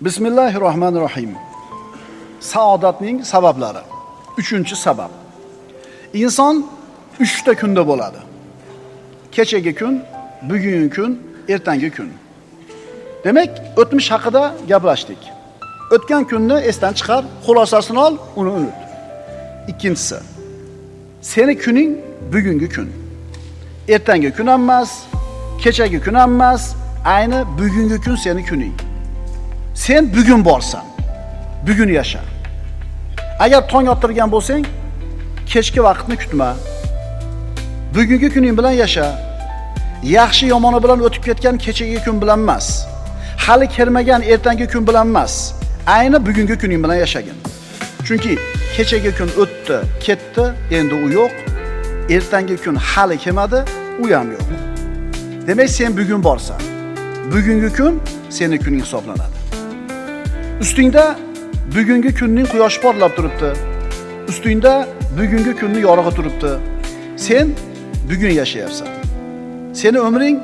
Bismillahirrohmanirrohim. Saodatning sabablari. 3-sabab. Inson 3 ta kunda bo'ladi. Kechagi kun, bugungi kun, ertangi kun. Demak, o'tmish haqida gaplashdik. O'tgan kunni esdan chiqar, xulosasini ol, uni unut. Ikkinchisi, seni kuning bugungi kun. Ertangi kun emas, kechagi kun emas, ayni bugungi kun seni kuning. Sen bugun borsan, bugun yasha. Agar tong ottirgan bo'lsang, kechki vaqtni kutma. Bugungi kuning bilan yasha. Yaxshi yomoni bilan o'tib ketgan kechagi kun bilan emas. Hali kelmagan ertangi kun bilan emas. Ayni bugungi kuning bilan yashagin. Chunki kechagi kun o'tdi, ketdi, endi u yo'q. Ertangi kun hali kelmadi, u ham yo'q. Demak, sen bugun borsan, bugungi kun seni kuning hisoblanadi. Ustingda bugungi kunning quyoshi porlab turibdi. Ustingda bugungi kunning yorug'i turibdi. Sen bugun yashayapsan. Seni umring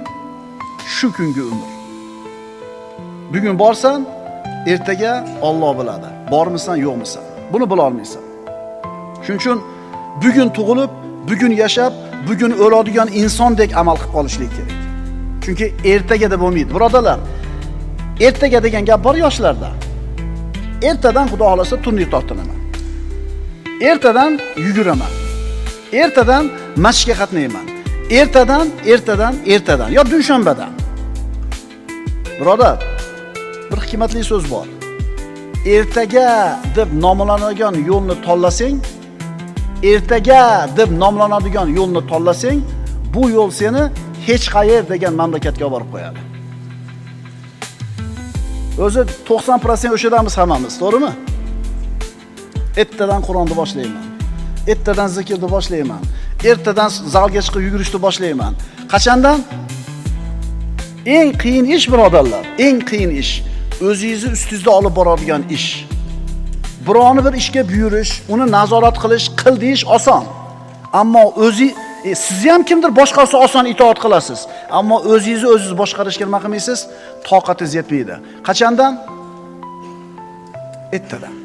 shu kungi umr. Bugun borsan, ertaga Alloh biladi. Bormisan, yo'qmisan? Buni bila olmaysan. Shuning uchun bugun tug'ilib, bugun yashab, bugun o'ladigan insondek amal qilib qolishlik kerak. Chunki ertaga deb bo'lmaydi. Birodalar, ertaga degan gap bor yoshlarda. Ertadan Xudo xolasa turnir tortinaman. Ertadan yuguraman. Ertadan mashqqa qatnayman. Ertadan yo dushanbadan. Birodar, bir hikmatli so'z bor. Ertaga deb nomlanadigan yo'lni tanlasang, bu yo'l seni hech qayer degan mamlakatga olib borib qo'yadi. O'zi 90% o'shadamiz hammamiz, to'g'rimi? Ertadan Qur'onni boshlayman. Ertadan zikrni boshlayman. Ertadan zalga chiqib yugurishni boshlayman. Qachondan? Eng qiyin ish, birodarlar, eng qiyin ish o'zingizni ustingizda olib boradigan ish. Birovni bir ishga buyurish, uni nazorat qilish, qil deyish oson. Ammo sizni ham kimdir boshqarsa oson itoat qilasiz. Ammo o'zingizni boshqarishga nima qilmaysiz? Toqatingiz yetmaydi. Qachondan? Ertadan.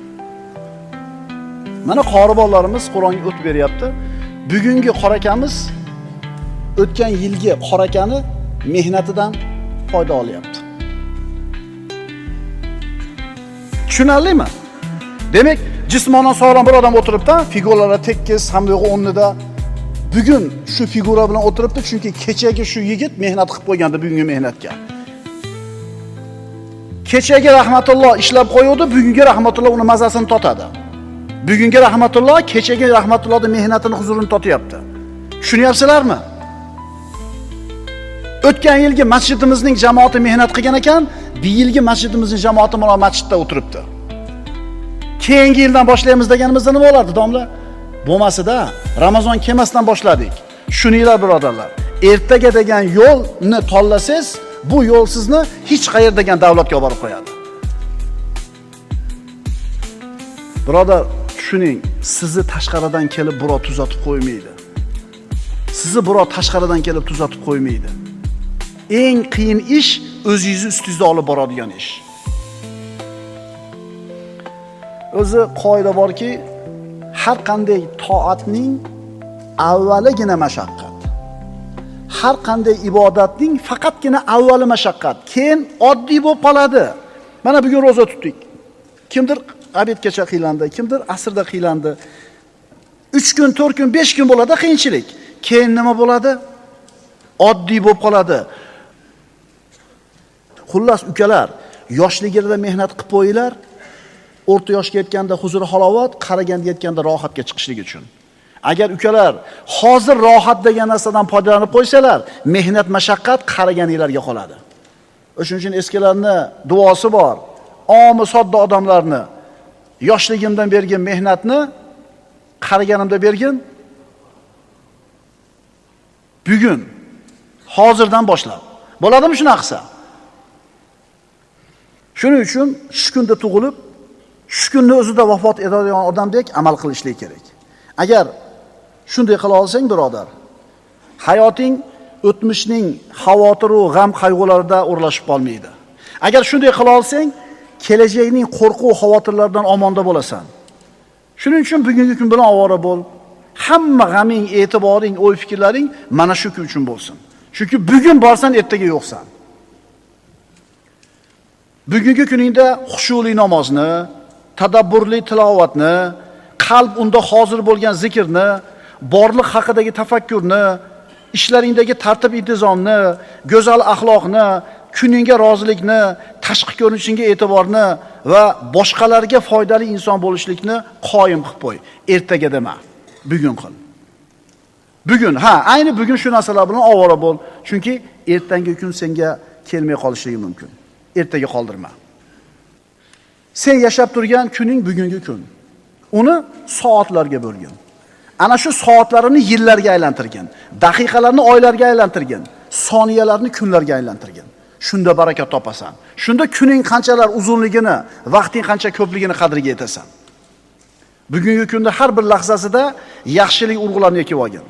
Mana qoribolarimiz Qur'onga o'tib beryapti. Bugungi qorakamiz o'tgan yilgi qorakani mehnatidan foyda olyapti. Tushunarlimi? Demak, jismonan sog'lom bir odam o'tiribdi, figuralari tekis, hamyo'g'i o'rnida. Bugun shu figura bilan o'tiribdi, chunki kechagi shu yigit mehnat qilib qo'ygandi bugungi mehnatga. Kechagi rahmatulloh ishlab qo'ydi, bugungi rahmatulloh uni mazasini totadi. Bugungi rahmatulloh kechagi rahmatullohning mehnatini huzurini totyapti. Tushunyapsizlarmi? O'tgan yilgi masjidimizning jamoati mehnat qilgan ekan, bu yilgi masjidimizning jamoati mana masjidda o'tiribdi. Keyingi yildan boshlaymiz deganimizda nima bo'lardi, domla? Bo'lmasida Ramazon kelmasdan boshladik. Tushuninglar, birodarlar. Ertaga degan yo'lni tanlasangiz, bu yo'l sizni hech qayer degan davlatga olib borib qo'yadi. Birodar, tushuning, sizni tashqaridan kelib birov tuzatib qo'ymaydi. Sizni birov tashqaridan kelib tuzatib qo'ymaydi. Eng qiyin ish o'zingizni ustingizda olib boradigan ish. O'zi qoida borki, har qanday toatning avvaligina mashaqqat. Har qanday ibodatning faqatgina avvali mashaqqat, keyin oddiy bo'lib qoladi. Mana bugun roza tutdik. Kimdir abedgacha qiylandi, kimdir asrda qiylandi. 3 kun, 4 kun, 5 kun bo'ladi qiyinchilik. Keyin nima bo'ladi? Oddiy bo'lib qoladi. Xullas, ukalar, yoshligida mehnat qilib qo'yinglar. O'rta yoshga yetganda huzur halovat, qaraganda yetganda rohatga chiqishlik uchun. Agar ukalar hozir rohat degan narsadan foydalanib qo'ysalar, mehnat mashaqqat qaraganinglarga qoladi. O'shuning uchun eskilarning duosi bor. Omi sodda odamlarni yoshligimdan bergan mehnatni qaraganimda bergin. Bugun, hozirdan boshlab. Bo'ladimi shuna qilsa? Shuning uchun shu kunda tug'ilib, shu kunni o'zida vafot etadigan odamdek amal qilishlik kerak. Agar shunday qila olsang, birodar, hayoting o'tmishning xavotir va g'am qayg'ularida o'rlashib qolmaydi. Agar shunday qila olsang, kelajakning qo'rquv, xavotirlardan omonda bo'lasan. Shuning uchun bugungi kun bilan ovora bo'l. Hamma g'aming, e'tiboring, o'y-fikrlaring mana shu kun uchun bo'lsin. Chunki bugun borsan, ertaga yo'qsan. Bugungi kuningda xushuli namozni, tadabburli tilovatni, qalb unda hozir bo'lgan zikrni, borliq haqidagi tafakkurni, ishlaringdagi tartib-intizomni, go'zal axloqni, kuningga rozilikni, tashqi ko'rinishingga e'tiborni va boshqalarga foydali inson bo'lishlikni qoyim qilib qo'y. Ertaga dema, bugun qil. Bugun, ayni bugun shu narsalar bilan ovora bo'l, chunki ertangi kun senga kelmay qolishligi mumkin. Ertaga qoldirma. Sen yashab turgan kuning bugungi kun. Uni soatlarga bo'lgin. Ana shu soatlarini yillarga aylantirgin, daqiqalarni oylarga aylantirgin, soniyalarni kunlarga aylantirgin. Shunda barakat topasan. Shunda kuning qanchalar uzunligini, vaqting qancha ko'pligini qadriga yetasan. Bugungi kunda har bir lahzasida yaxshilik urg'ularni ekib olgin.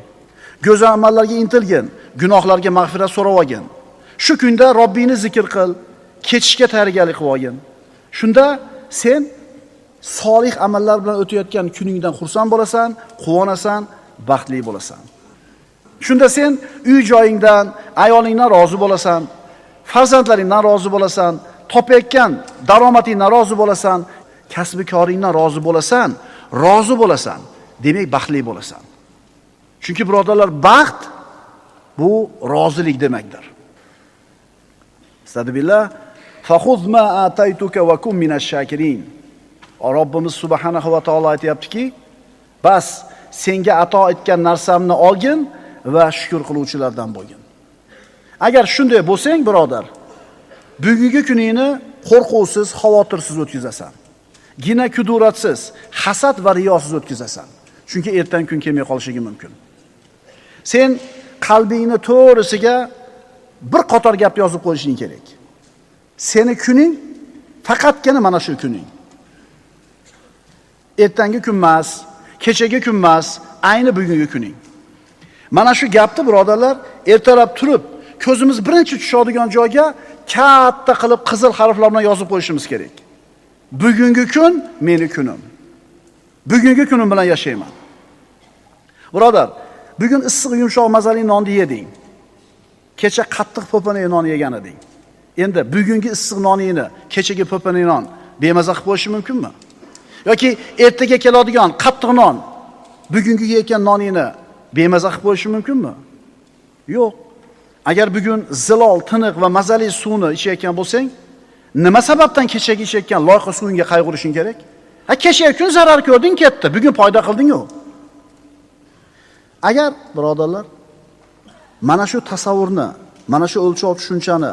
Go'zal amallarga intilgin, gunohlarga mag'firat so'rab olgin. Shu kunda Robbingni zikr qil, ketishga tayyorgarlik qilib olgin. Shunda sen solih amallar bilan o'tayotgan kuningdan xursand bo'lasan, quvonasan, baxtli bo'lasan. Shunda sen uy joyingdan, ayolingdan rozi bo'lasan, farzandlaringdan rozi bo'lasan, topayotgan daromadingdan rozi bo'lasan, kasb-koringdan rozi bo'lasan, demak baxtli bo'lasan. Chunki birodarlar, baxt bu rozilik demakdir. Astagfirullah. Fakhudh ma ataytuka wa kun minash shakirin. Robbimiz subhanahu va taolo aytayaptiki, bas senga ato etgan narsamni olgin va shukr qiluvchilardan bo'lgin. Agar shunday bo'lsang, birodar, bugungi kuningni qo'rquvsiz, xavotirsiz o'tkazasan. Gina kuduratsiz, hasad va riyosiz o'tkazasan. Chunki ertangi kun kelmay qolishligi mumkin. Sen qalbingni to'g'risiga bir qator gap yozib qo'yishing kerak. Seni kuning faqatgina mana shu kuning. Ertangi kun emas, kechagi kun emas, ayni bugungi kuning. Mana shu gapni birodarlar, ertalab turib, ko'zimiz birinchi tushadigan joyga katta qilib qizil harflar bilan yozib qo'yishimiz kerak. Bugungi kun meni kunim. Bugungi kunim bilan yashayman. Birodar, bugun issiq, yumshoq, mazali nonni yeding. Kecha qattiq po'panak non yegan eding. Endi bugungi issiq noningni kechagi po'panak non bemaza qilib qo'yish mumkinmi? Yoki ertaga keladigan qattiq non bugungi yeyotgan noningni bemaza qilib qo'yish mumkinmi? Yo'q. Agar bugun zilol, tiniq va mazali suvni ichayotgan bo'lsang, nima sababdan kechagi ichayotgan loyqa suvingga qayg'urishing kerak? Kechagi kun zarar ko'rding, ketdi. Bugun foyda qilding-ku. Agar birodarlar mana shu tasavvurni, mana shu o'lchov tushunchani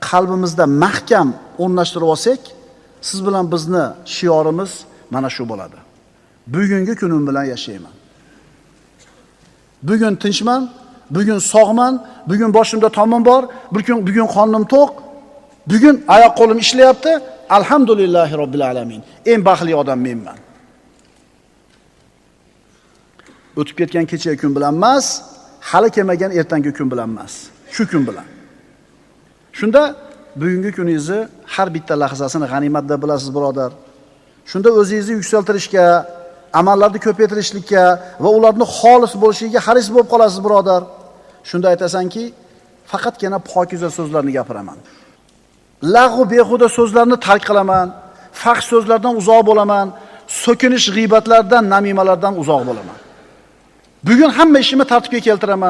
qalbimizda mahkam o'rnashtirib olsak, siz bilan bizni shiorimiz mana shu bo'ladi. Bugungi kunim bilan yashayman. Bugun tinchman, bugun sog'man, bugun boshimda tomim bor, bugun qornim to'q, bugun oyoq qo'lim ishlayapti. Alhamdulillahi robbil alamin. Eng baxtli odam menman. O'tib ketgan kechagi kun bilan emas, hali kelmagan ertangi kun bilan emas, shu kun bilan. Shunda bugungi kuningizni har bitta lahzasini g'animat deb bilasiz, birodar. Shunda o'zingizni yuksaltirishga, amallarni ko'paytirishlikka va ularni xolis bo'lishiga haris bo'lib qolasiz, birodar. Shunda aytasanki, faqatgina pokiza so'zlarni gapiraman. Lag'u behuda so'zlarni tark qilaman, fahsh so'zlardan uzoq bo'laman, so'kinish, g'iybatlardan, namimalardan uzoq bo'laman. Bugun hamma ishimni tartibga keltiraman.